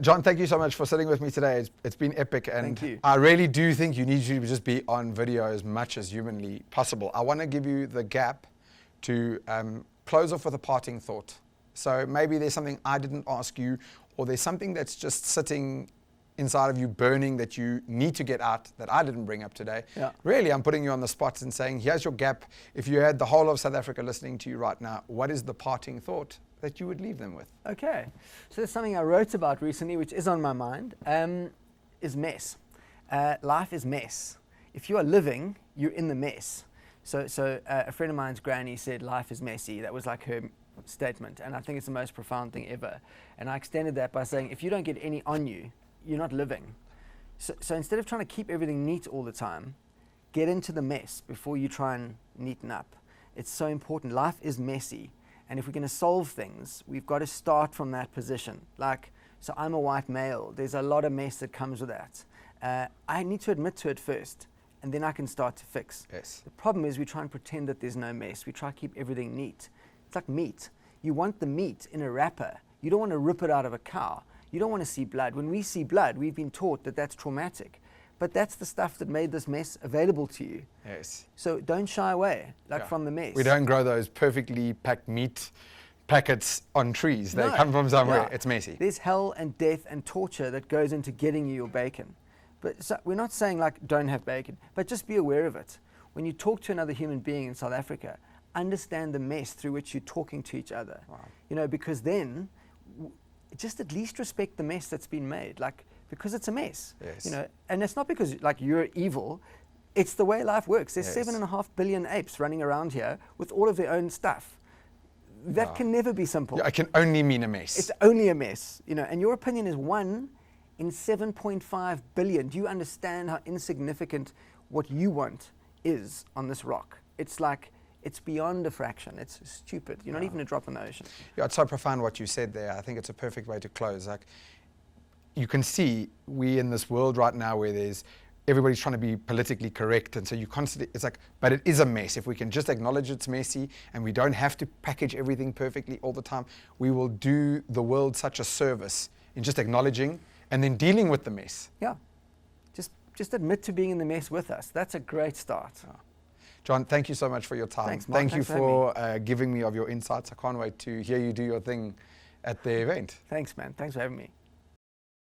John, thank you so much for sitting with me today. It's been epic, and Thank you. I really do think you need to just be on video as much as humanly possible. I want to give you the gap to close off with a parting thought. So maybe there's something I didn't ask you, or there's something that's just sitting inside of you burning that you need to get out that I didn't bring up today. Yeah. Really, I'm putting you on the spot and saying, here's your gap. If you had the whole of South Africa listening to you right now, what is the parting thought that you would leave them with? Okay, so there's something I wrote about recently, which is on my mind, is mess. Life is mess. If you are living, you're in the mess. So a friend of mine's granny said, life is messy. That was like her statement, and I think it's the most profound thing ever. And I extended that by saying, if you don't get any on you, you're not living. So instead of trying to keep everything neat all the time, get into the mess before you try and neaten up. It's so important. Life is messy. And if we're going to solve things, we've got to start from that position. So I'm a white male. There's a lot of mess that comes with that. I need to admit to it first, and then I can start to fix. Yes. The problem is we try and pretend that there's no mess. We try to keep everything neat. It's like meat. You want the meat in a wrapper. You don't want to rip it out of a cow. You don't want to see blood. When we see blood, we've been taught that that's traumatic. But that's the stuff that made this mess available to you. Yes. So don't shy away from the mess. We don't grow those perfectly packed meat packets on trees. They No. come from somewhere. Yeah. It's messy. There's hell and death and torture that goes into getting you your bacon. But so we're not saying don't have bacon, but just be aware of it. When you talk to another human being in South Africa, understand the mess through which you're talking to each other. Wow. Because then just at least respect the mess that's been made, because it's a mess. Yes. And it's not because you're evil. It's the way life works. There's Yes. 7.5 billion apes running around here with all of their own stuff. That can never be simple. Yeah, it can only mean a mess. It's only a mess, and your opinion is 1 in 7.5 billion. Do you understand how insignificant what you want is on this rock? It's beyond a fraction. It's stupid. You're not even a drop in the ocean. Yeah, it's so profound what you said there. I think it's a perfect way to close. You can see we in this world right now where everybody's trying to be politically correct, and so you constantly, but it is a mess. If we can just acknowledge it's messy, and we don't have to package everything perfectly all the time, we will do the world such a service in just acknowledging and then dealing with the mess. Yeah, just admit to being in the mess with us. That's a great start. Yeah. John, thank you so much for your time. Thanks, Mark. Thank you Thanks for for giving me of your insights. I can't wait to hear you do your thing at the event. Thanks, man. Thanks for having me.